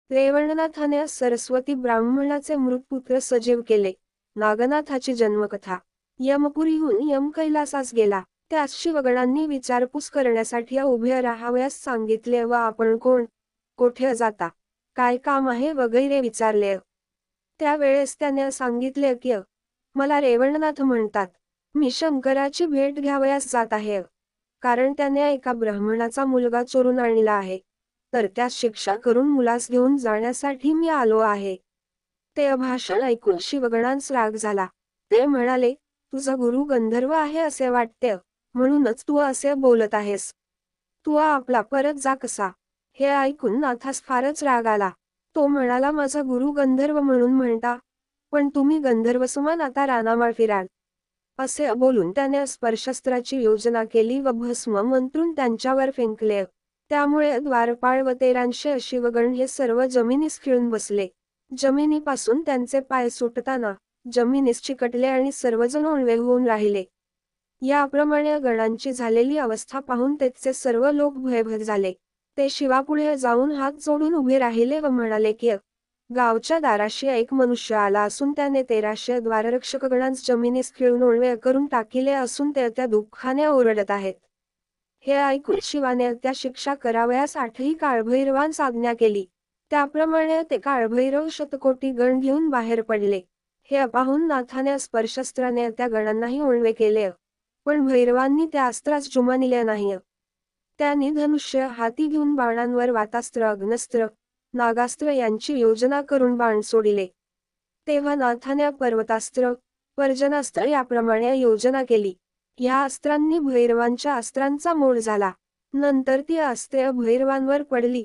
रेवणनाथाने सरस्वती ब्राह्मणाचे मृत पुत्र सजीव केले. नागनाथाची जन्मकथा. यमपुरीहून यम कैलासास गेला. त्यास शिवगणांनी विचारपूस करण्यासाठी उभे राहावयास सांगितले व आपण कोण, कोठे जाता, काय काम आहे वगैरे विचारले. त्यावेळेस त्याने सांगितले की मला रेवणनाथ म्हणतात. मी शंकराची भेट घ्यावयास जात आहे. कारण त्याने एका ब्राह्मणाचा मुलगा चोरून आणला आहे. तर त्यास शिक्षा करून मुलास घेऊन जाण्यासाठी मी आलो आहे. ते भाषण ऐकून शिवगणांस राग झाला. ते म्हणाले, तुझा गुरु गंधर्व आहे असे वाटते, म्हणूनच तू असे बोलत आहेस. तू आपला परत जा कसा. हे ऐकून नाथास फारच राग आला. तो म्हणाला, माझा गुरु गंधर्व म्हणून म्हणता, पण तुम्ही गंधर्व समान आता रानामाळ फिराल. असे बोलून त्याने स्पर्शस्त्राची योजना केली व भस्म मंत्रून त्यांच्यावर फेकले. त्यामुळे द्वारपाळ व 1300 शिवगण हे सर्व जमिनीस खिळून बसले. जमिनीपासून त्यांचे पाय सुटताना जमिनीस चिकटले आणि सर्वजण ओंडवे होऊन राहिले. याप्रमाणे गणांची झालेली अवस्था पाहून तेथचे सर्व लोक भयभीत झाले. ते शिवापुढे जाऊन हात जोडून उभे राहिले व म्हणाले की गावच्या दाराशी एक मनुष्य आला असून त्याने 1300 द्वाररक्षक गणांस जमिनीस खिळून ओंडवे करून टाकिले असून ते त्या दुःखाने ओरडत आहेत. हे ऐकून शिवाने त्या शिक्षा करावयास 8ही काळभैरवांस आज्ञा केली. त्याप्रमाणे ते काळभैरव शतकोटी गण घेऊन बाहेर पडले. हे पाहून नाथाने स्पर्शस्त्राने त्या गणांनाही ओंडवे केले, पण भैरवांनी त्या अस्त्रास जुमानिले नाही. त्यांनी धनुष्य हाती घेऊन बाणांवर वातास्त्र, अग्नस्त्र, नागास्त्र यांची योजना करून बाण सोडिले. तेव्हा नाथाने पर्वतास्त्र, पर्जनास्त्र याप्रमाणे योजना केली. या अस्त्रांनी भैरवांच्या अस्त्रांचा मोड झाला. नंतर ती अस्त्रे भैरवांवर पडली.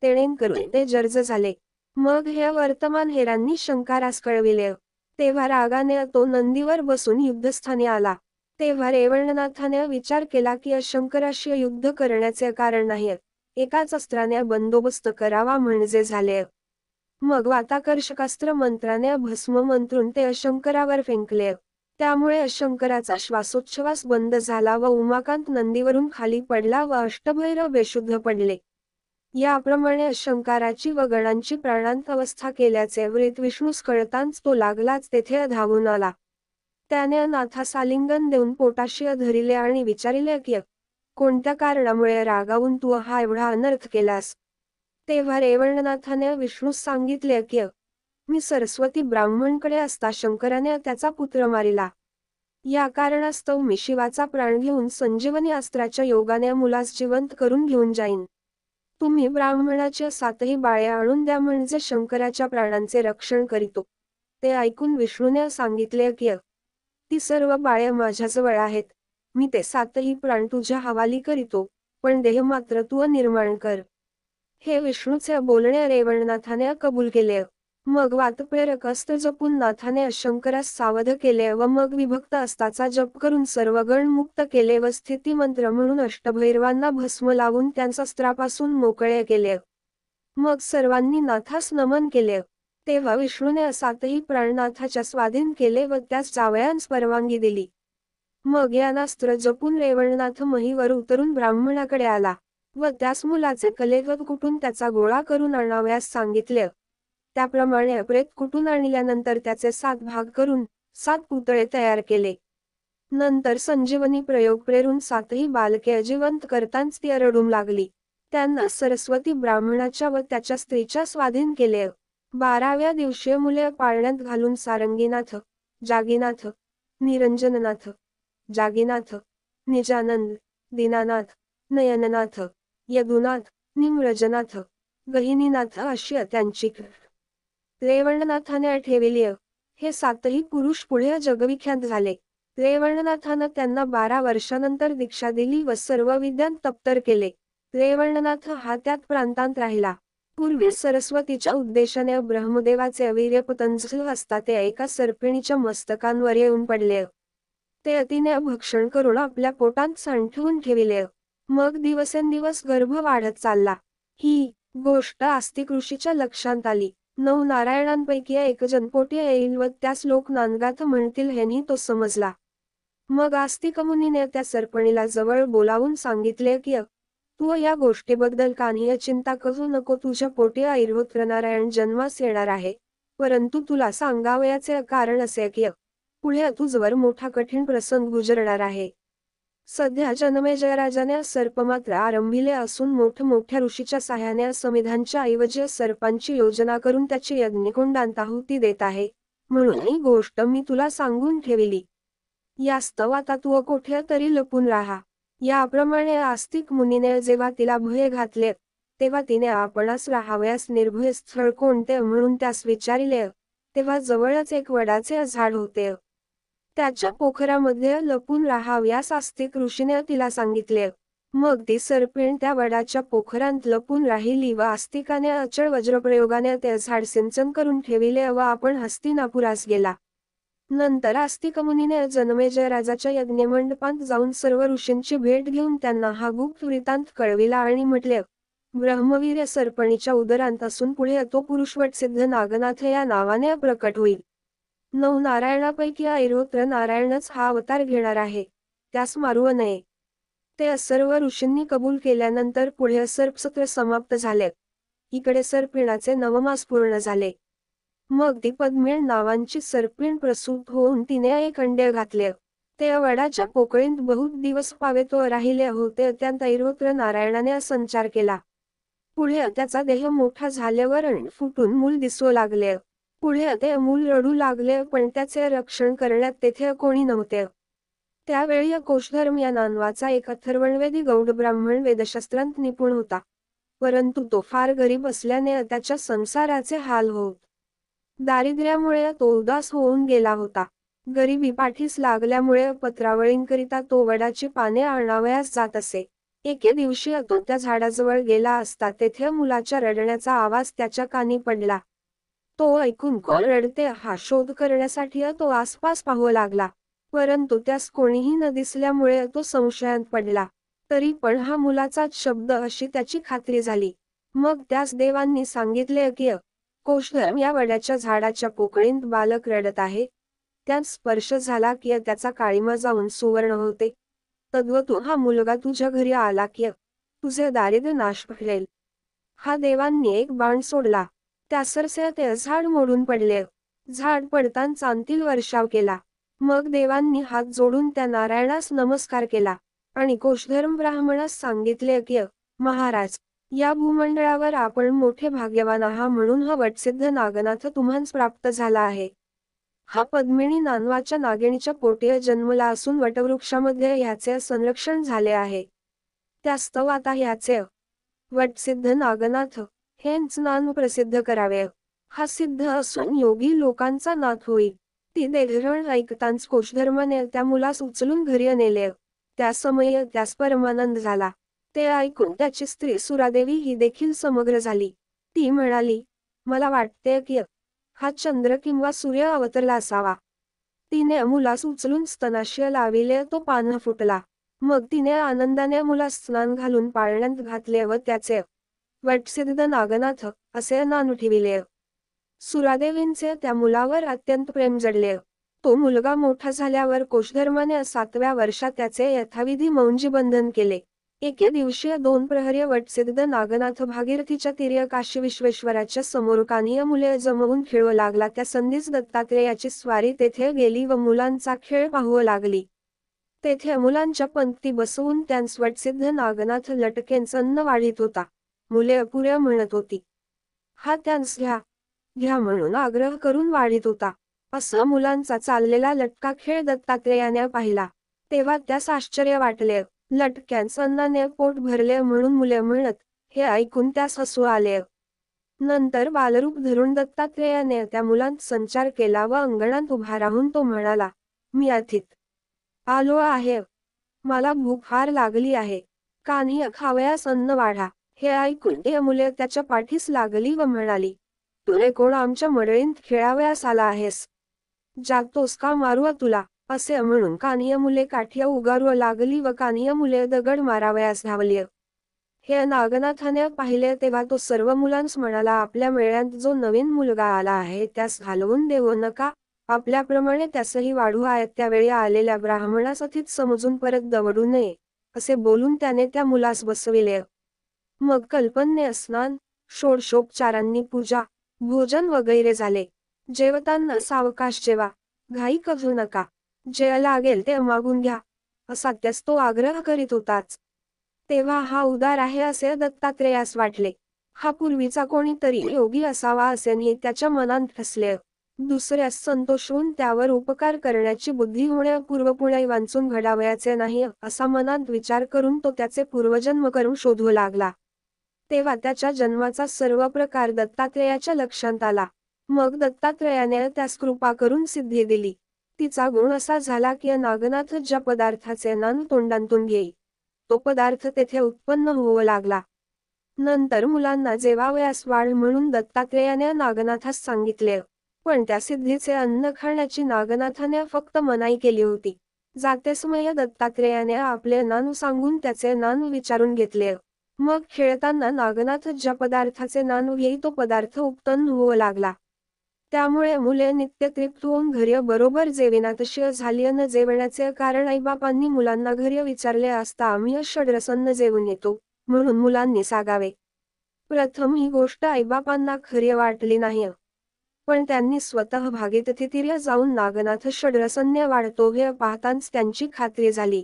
तेणेकरून ते जर्ज झाले. मग हे वर्तमान हेरांनी शंकरास कळविले. तेव्हा रागाने तो नंदीवर बसून युद्धस्थानी आला. तेव्हा रेवणनाथाने विचार केला की शंकराशी युद्ध करण्याचे कारण नाही. एकाच अस्त्राने बंदोबस्त करावा म्हणजे झाले. मग वाताकर्षकास्त्र मंत्राने भस्म मंत्रून ते शंकरावर फेकले. त्यामुळे शंकराचा श्वासोच्छवास बंद झाला व उमाकांत नंदीवरून खाली पडला व अष्टभैरव बेशुद्ध पडले. याप्रमाणे शंकराची व गणांची प्राणांत अवस्था केल्याचे वृत्त विष्णूस कळताच तो लागलाच तेथे धावून आला. त्याने नाथास आलिंगन देऊन पोटाशी धरिले आणि विचारिले की कोणत्या कारणामुळे रागावून तू हा एवढा अनर्थ केलास. तेव्हा रेवणनाथाने विष्णूस सांगितले की मी सरस्वती ब्राह्मणकडे असता शंकराने त्याचा पुत्र मारिला. या कारणास्तव मी शिवाचा प्राण घेऊन संजीवनी अस्त्राच्या योगाने मुलास जिवंत करून घेऊन जाईन. तुम्ही ब्राह्मणाच्या 7ही बाळे आणून द्या म्हणजे शंकराच्या प्राणांचे रक्षण करीतो. ते ऐकून विष्णूने सांगितले की ती सर्व बाळे माझ्याजवळ आहेत. मी ते 7ही प्राण तुझ्या हवाली करीतो, पण देह मात्र तू निर्माण कर. हे विष्णूचे बोलणे रेवणनाथाने कबूल केले. मग वातप्रेरक अस्त्र जपून नाथाने शंकरास सावध केले व मग विभक्त अस्त्राचा जप करून सर्व गण मुक्त केले व स्थितिमंत्र म्हणून अष्टभैरवांना भस्म लावून त्यांस अस्त्रापासून मोकळे केले. मग सर्वांनी नाथास नमन केले. तेव्हा विष्णूने 7ही प्राण नाथाच्या स्वाधीन केले व त्यास जावयास परवानगी दिली. मग यानास्त्र जपून रेवणनाथ महीवर उतरून ब्राह्मणाकडे आला व त्यास मुलाचे कलेवर कुटून त्याचा गोळा करून आणावयास सांगितले. त्याप्रमाणे प्रेत कुटून आणल्यानंतर त्याचे 7 भाग करून 7 पुतळे तयार केले. नंतर संजीवनी प्रयोग प्रेरून 7ही बालके जिवंत करताच ती रडू लागली. त्यांना सरस्वती ब्राह्मणाच्या व त्याच्या स्त्रीच्या स्वाधीन केले. 12व्या दिवशी मुले पाळण्यात घालून सारंगीनाथ, जागीनाथ, निरंजननाथ, जागीनाथ, निजानंद, दीनानाथ, नयननाथ, यदुनाथ, निम्रजनाथ, गहिनीनाथ अशी त्यांची रेवणनाथाने ठेविली. हे 7ही पुरुष पुढे जगविख्यात झाले. रेवणनाथानं त्यांना 12 वर्षानंतर दीक्षा दिली व सर्व विद्यात तप्तर केले. रेवणनाथ हा त्यात प्रांतांत राहिला. पूर्वी सरस्वतीच्या उद्देशाने ब्रह्मदेवाचे वीर्य पतंजल असता ते एका सर्पिणीच्या मस्तकांवर येऊन पडले. ते अतिने भक्षण करून आपल्या पोटात साठवून ठेविले. मग दिवसेंदिवस गर्भ वाढत चालला. ही गोष्ट आस्तिक ऋषीच्या लक्षात आली. 9 नारायणांपैकी एक जण पोटी येईल व त्यास लोक नांदगाथ म्हणतील ह्यांनी तो समजला. मग आस्तिक मुनीने त्या सर्पणीला जवळ बोलावून सांगितले की तू या गोष्टीबद्दल कान्हीय चिंता करू नको. तुझ्या पोटी ऐरावत नारायण जन्मास येणार आहे. परंतु तुला सांगावयाचे कारण असे की पुढे तुझवर मोठा कठीण प्रसंग गुजरणार आहे. सध्या जनमेजय राजाने सर्पमात्र आरंभिले असून मोठमोठ्या ऋषीच्या साह्याने समिधांच्या ऐवजी सर्पांची योजना करून त्याची यज्ञकुंडांत आहुती देत आहे. म्हणून ही गोष्ट मी तुला सांगून ठेवली. यास्तव आता तू कोठे तरी लपून राहा. याप्रमाणे आस्तिक मुनीने जेव्हा तिला भय घातले तेव्हा तिने आपणास राहावयास निर्भय स्थळ कोणते म्हणून त्यास विचारिले. तेव्हा जवळच एक वडाचे झाड होते. त्याच्या पोखरामध्ये लपून राहावयास आस्तिक ऋषीने तिला सांगितले. मग ती सर्पिण त्या वडाच्या पोखरात लपून राहिली व आस्तिकाने अचळ वज्रप्रयोगाने ते झाड सिंचन करून ठेविले व आपण हस्तिनापुरास गेला. नंतर आस्तिक मुनीने जनमेजय राजाच्या यज्ञमंडपात जाऊन सर्व ऋषींची भेट घेऊन त्यांना हा गुप्त वृत्तांत कळविला आणि म्हटले, ब्रह्मवीर्य सर्पणीच्या उदरांत असून पुढे तो पुरुष वटसिद्ध नागनाथ या नावाने प्रकट होईल. 9 नारायणापैकी ऐरावत नारायणच हा अवतार घेणार आहे. त्यास मारू नये. ते सर्व ऋषींनी कबूल केल्यानंतर पुढे सर्पसत्र समाप्त झाले. इकडे सर्पिणाचे 9 मास पूर्ण झाले. मग ती पद्मिळ नावांची सर्पिण प्रसूत होऊन तिने एक अंडे घातले. ते वडाच्या पोकळीत बहुत दिवस पावेतो राहिले होते. त्यात ऐरावत नारायणाने संचार केला. पुढे त्याचा देह मोठा झाल्यावर फुटून मूल दिसू लागले. पुढे ते मूल रडू लागले पण त्याचे रक्षण करण्यात तेथे कोणी नव्हते. त्यावेळी कोशधर्म या नावाचा एक अथर्वणवेदी गौड ब्राह्मण वेदशास्त्रांत निपुण होता. परंतु तो फार गरीब असल्याने त्याच्या संसाराचे हाल होत. दारिद्र्यामुळे तो उदास होऊन गेला होता. गरिबी पाठीस लागल्यामुळे पत्रावळींकरिता तो वडाची पाने आणावयास जात असे. एके दिवशी तो त्या झाडाजवळ गेला असता तेथे मुलाच्या रडण्याचा आवाज त्याच्या कानी पडला. तो ऐकून कोण रडते हा शोध करण्यासाठी तो आसपास पाहू लागला. परंतु त्यास कोणीही न दिसल्यामुळे तो संशयात पडला. तरी पण हा मुलाचाच शब्द अशी त्याची खात्री झाली. मग त्यास देवांनी सांगितले की कोशधर्म या वडाच्या झाडाच्या पोकळीत बालक रडत आहे. त्यास स्पर्श झाला की त्याचा काळिमा जाऊन सुवर्ण होते. तद्वतू हा मुलगा तुझ्या घरी आला की तुझे दारिद्र्य नाश पडेल. हा देवांनी एक बाण सोडला. त्यासरसे ते झाड मोडून पडले. झाड पडताना चांदील वर्षाव केला. मग देवांनी हात जोडून त्या नारायणास नमस्कार केला आणि कोशधर्म ब्राह्मणास सांगितले की महाराज, या भूमंडळावर आपण मोठे भाग्यवान आहात म्हणून हा वटसिद्ध नागनाथ तुम्हास प्राप्त झाला आहे. हा पद्मिनी नावाच्या नागिणीच्या पोटी जन्मला असून वटवृक्षामध्ये ह्याचे संरक्षण झाले आहे. त्यास्तव आता ह्याचे वटसिद्ध नागनाथ हेच नाव प्रसिद्ध करावे. हा सिद्ध असून योगी लोकांचा नाथ होईल. ती देहरण ऐकताच कोशधर्माने त्या मुलास उचलून घरी नेले. त्या समयी त्यास परमानंद झाला. ते ऐकून त्याची स्त्री सुरादेवी ही देखील समग्र झाली. ती म्हणाली, मला वाटते की हा चंद्र किंवा सूर्य अवतरला असावा. तिने मुलास उचलून स्तनाशय लाविले. तो पान फुटला. मग तिने आनंदाने मुलास स्नान घालून पाळण्यात घातले व त्याचे वटसिद्ध नागनाथ असे नाव ठेविले. सुरादेवींचे त्या मुलावर अत्यंत प्रेम जडले. तो मुलगा मोठा झाल्यावर कोशधर्माने 7व्या वर्षात त्याचे यथाविधी मौंजी बंधन केले. एके दिवशी 2 प्रहरी वटसिद्ध नागनाथ भागीरथीच्या तीरी काशी विश्वेश्वराच्या समोर कान्हीय मुले जमवून खेळू लागला. त्या संधीच दत्तात्रेयाची स्वारी तेथे गेली व मुलांचा खेळ पाहू लागली. तेथे मुलांच्या पंक्ती बसवून त्यांस वटसिद्ध नागनाथ लटकेंच अन्न वाढीत होता. मुले अपुऱ्या म्हणत होती. हा त्यांस घ्या घ्या म्हणून आग्रह करून वाढीत होता. असा मुलांचा चाललेला लटका खेळ दत्तात्रेयाने पाहिला. तेव्हा त्यास आश्चर्य वाटले. लटक्यांस अन्नाने पोट भरले म्हणून मुले म्हणत. हे ऐकून त्यास हसू आले. नंतर बालरूप धरून दत्तात्रेयाने त्या मुलांत संचार केला व अंगणात उभा राहून तो म्हणाला, मी अथित आलो आहे. मला भूक फार लागली आहे. कान्ही खावयास अन्न वाढा. हे ऐकून ते मुले त्याच्या पाठीस लागली व म्हणाली, तुरे कोण आमच्या मंडळीत खेळावयास आला आहेस? जागतोस का मारू तुला? असे म्हणून कान्हीय मुले काठ्या उगारू लागली व कान्हीय मुले दगड मारावयास धावली. हे नागनाथाने पाहिले तेव्हा तो सर्व मुलांस म्हणाला, आपल्या मेळ्यात जो नवीन मुलगा आला आहे त्यास घालवून देऊ नका. आपल्याप्रमाणे त्यासही वाढू आहे. त्यावेळी आलेल्या ब्राह्मणास अथित समजून परत दवडू नये. असे बोलून त्याने त्या मुलास बसविले. मग कल्पन्य स्नान, षोडशोपचारांनी पूजा, भोजन वगैरे झाले. जेवताना सावकाश जेवा, घाई करू नका, जे लागेल ते मागून घ्या, असा त्यास तो आग्रह करीत होताच. तेव्हा हा उदार आहे असे दत्तात्रेयास वाटले. हा पूर्वीचा कोणीतरी योगी असावा असेही त्याच्या मनात ठसले. दुसऱ्यास संतोषवून त्यावर उपकार करण्याची बुद्धी होण्यापूर्व पुणे वांचून घडावयाचे नाही असा मनात विचार करून तो त्याचे पूर्वजन्म करून शोधू लागला. तेव्हा त्याच्या जन्माचा सर्व प्रकार दत्तात्रेयाच्या लक्षात आला. मग दत्तात्रेयाने त्यास कृपा करून सिद्धी दिली. तिचा गुण असा झाला की नागनाथ ज्या पदार्थाचे नान तोंडातून घेई, तो पदार्थ तेथे उत्पन्न होऊ लागला. नंतर मुलांना जेवावयास वाढ म्हणून दत्तात्रेयाने नागनाथास सांगितले, पण त्या सिद्धीचे अन्न खाण्याची नागनाथाने फक्त मनाई केली होती. जातेसमय दत्तात्रेयाने आपले नान सांगून त्याचे नान विचारून घेतले. मग खेळताना नागनाथ ज्या पदार्थाचे नान घेई तो पदार्थ उत्पन्न होऊ लागला. त्यामुळे मुले नित्य तृप्त होऊन घरी बरोबर जेविनातशी झाली. न जेवण्याचे कारण आईबापांनी मुलांना घरी विचारले असता आम्ही षड्रसन्न जेवून येतो म्हणून मुलांनी सांगावे. प्रथम ही गोष्ट आईबापांना खरी वाटली नाही, पण त्यांनी स्वतः भागीरथीतीरी जाऊन नागनाथ षड्रसन्न वाढतो हे पाहताच त्यांची खात्री झाली.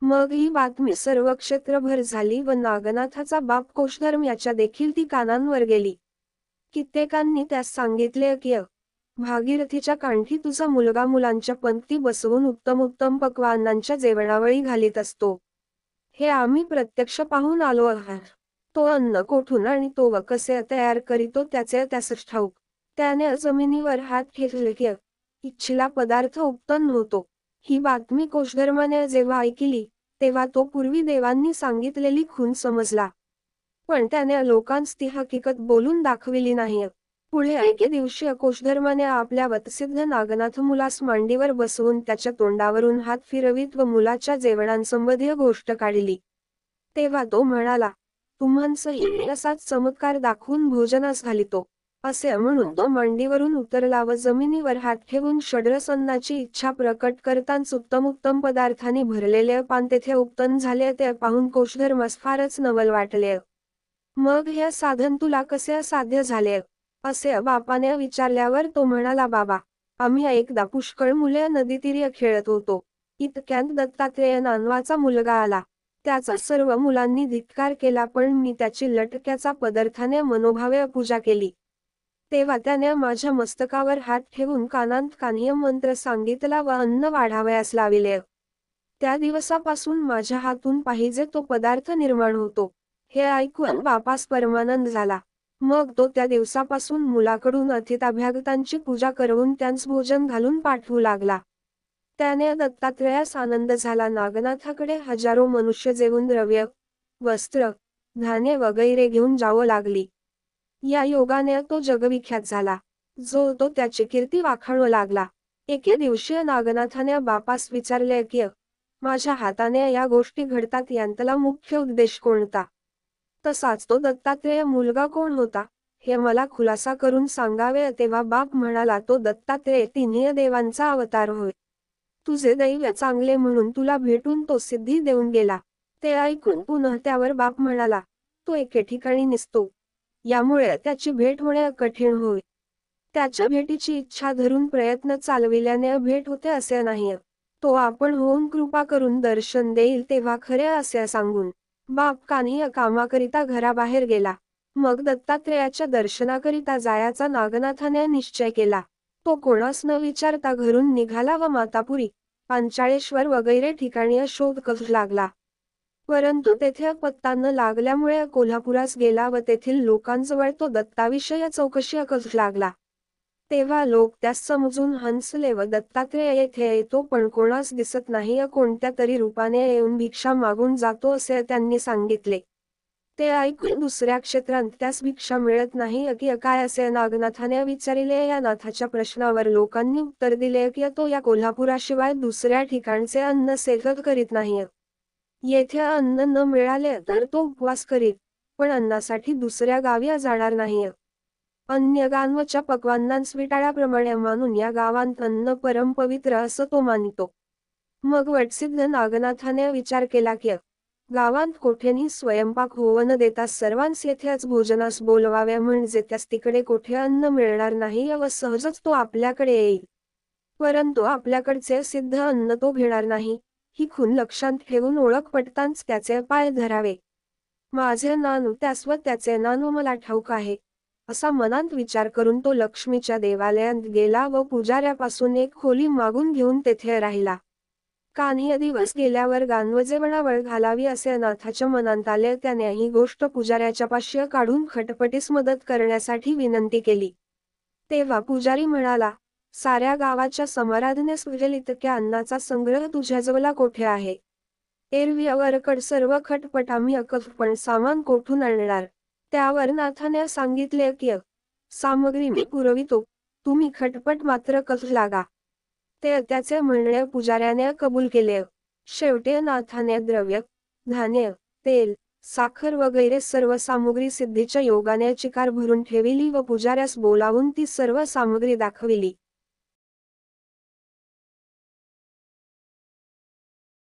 मग ही बातमी सर्व क्षेत्रभर झाली व नागनाथाचा बाप कोशधर्म याच्या देखील ती कानांवर गेली. कित्येकांनी त्यास सांगितले की भागीरथीच्या कांठी तुझा मुलगा मुलांच्या पंक्ती बसवून उत्तम उत्तम पक्वान्नांच्या जेवणावळी घालीत असतो. हे आम्ही प्रत्यक्ष पाहून आलो आहात. तो अन्न कोठून आणि तो व कसे तयार करीतो त्याचे त्यासच ठाऊक. त्याने जमिनीवर हात ठेवले की इच्छिला पदार्थ उत्पन्न होतो. ही बातमी कोशधर्माने जेव्हा ऐकली तेव्हा तो पूर्वी देवांनी सांगितलेली खूण समजला, पण त्याने लोकांस ती हकीकत बोलून दाखविली नाही. पुढे एके दिवशी कोशधर्माने आपल्या वतसिद्ध नागनाथ मुलास मांडीवर बसवून त्याच्या तोंडावरून हात फिरवीत व मुलाच्या जेवणासंबंधी गोष्ट काढली. तेव्हा तो म्हणाला, तुम्हांसही असाच चमत्कार दाखवून भोजनास घालितो. असे म्हणून तो मांडीवरून उतरला व जमिनीवर हात ठेवून षड्रसन्नाची इच्छा प्रकट करताच उत्तम उत्तम पदार्थांनी भरलेले पान तेथे उत्पन्न झाले. ते पाहून कोशधर्मास फारच नवल वाटले. मग हे साधन तुला कसे साध्य झाले असे बापाने विचारल्यावर तो म्हणाला, बाबा, आम्ही एकदा पुष्कळ मुले नदीतीरी खेळत होतो. इतक्यात दत्तात्रेय नावाचा मुलगा आला. त्याचा सर्व मुलांनी धिक्कार केला, पण मी त्याची लटक्याचा पदार्थाने मनोभावे पूजा केली. तेव्हा त्याने माझ्या मस्तकावर हात ठेवून कानांत कान्य मंत्र सांगितला व अन्न वाढावयास लाविले. त्या दिवसापासून माझ्या हातून पाहिजे तो पदार्थ निर्माण होतो. हे ऐकून बापास परमानंद झाला. मग तो त्या दिवसापासून मुलाकडून अतिथाभ्यागतांची पूजा करवून त्यांस भोजन घालून पाठवू लागला. त्याने दत्तात्रेयास आनंद झाला. नागनाथाकडे हजारो मनुष्य जेवून द्रव्य, वस्त्र, धान्य वगैरे घेऊन जावं लागली. या योगाने तो जगविख्यात झाला. जो तो त्याची कीर्ती वाखाणू लागला. एके दिवशी नागनाथाने बापास विचारले की माझ्या हाताने या गोष्टी घडतात यांतला मुख्य उद्देश कोणता. तसाच तो दत्तात्रेय मुलगा कोण होता हे मला खुलासा करून सांगावे. तेव्हा बाप म्हणाला, तो दत्तात्रेय तिन्ही देवांचा अवतार होय. तुझे दैव चांगले म्हणून तुला भेटून तो सिद्धी देऊन गेला. ते ऐकून पुन्हा त्यावर बाप म्हणाला, तो एके ठिकाणी निसतो, यामुळे त्याची भेट होणे कठीण होय. त्याच्या भेटीची इच्छा धरून प्रयत्न चालविल्याने भेट होते असे नाही. तो आपण होऊन कृपा करून दर्शन देईल तेव्हा खरे असे सांगून बाप कान्ही कामाकरिता घराबाहेर गेला. मग दत्तात्रेयाच्या दर्शनाकरिता जायचा नागनाथाने निश्चय केला. तो कोणास न विचारता घरून निघाला व मातापुरी, पांचाळेश्वर वगैरे ठिकाणी शोध करू लागला. परंतु तेथे पत्ता न लागल्यामुळे कोल्हापुरास गेला व तेथील लोकांजवळ तो दत्ताविषयी चौकशी करू लागला. तेव्हा लोक त्यास समजून हंसले व दत्तात्रेय येथे येतो पण कोणास दिसत नाही, कोणत्या तरी रूपाने येऊन भिक्षा मागून जातो असे त्यांनी सांगितले. ते ऐकून दुसऱ्या क्षेत्रांत त्यास भिक्षा मिळत नाही की काय असे नागनाथाने विचारिले. या नाथाच्या प्रश्नावर लोकांनी उत्तर दिले की तो या कोल्हापुराशिवाय दुसऱ्या ठिकाणचे अन्न सेवन करीत नाही. येथे अन्न न मिळाले तर तो उपवास करीत, पण अन्नासाठी दुसऱ्या गावी जाणार नाही. अन्य गांवच्या पक्वान्नांस विटाळाप्रमाणे मानून या गावांत अन्न परमपवित्र असं तो मानितो. मग वटसिद्ध नागनाथाने विचार केला की गावात कोठेनी स्वयंपाक होऊ न देता सर्वांस येथेच भोजनास बोलवावे, म्हणजे त्यास तिकडे कोठे अन्न मिळणार नाही व सहजच तो आपल्याकडे येईल. परंतु आपल्याकडचे सिद्ध अन्न तो घेणार नाही, ही खूण लक्षात ठेवून ओळख पटताच त्याचे पाय धरावे. माझे नानू त्यास व त्याचे नानू मला ठाऊक आहे, असा मनात विचार करून तो लक्ष्मीच्या देवालयात गेला व पुजाऱ्यापासून एक खोली मागून घेऊन तेथे राहिला. काही दिवस गेल्यावर गानवजेवणावळ घालावी असे नाथाच्या मनात आले. त्याने ही गोष्ट पुजाऱ्याच्या पाशी काढून खटपटीस मदत करण्यासाठी विनंती केली. तेव्हा पुजारी म्हणाला, साऱ्या गावाच्या समाराधनेस उरेल इतक्या अन्नाचा संग्रह तुझ्याजवळ कोठे आहे? एरवी वरकड सर्व खटपट आम्ही अकफ, पण सामान कोठून आणणार? त्यावर नाथाने सांगितले की सामग्री मी पुरवितो, तुम्ही खटपट मात्र करू लागा. ते त्याचे म्हणणे पुजाऱ्याने कबूल केले. शेवटी नाथाने द्रव्य, धान्य, तेल, साखर वगैरे सर्व सामुग्री सिद्धीच्या योगाने चिकार भरून ठेविली व पुजाऱ्यास बोलावून ती सर्व सामग्री दाखविली.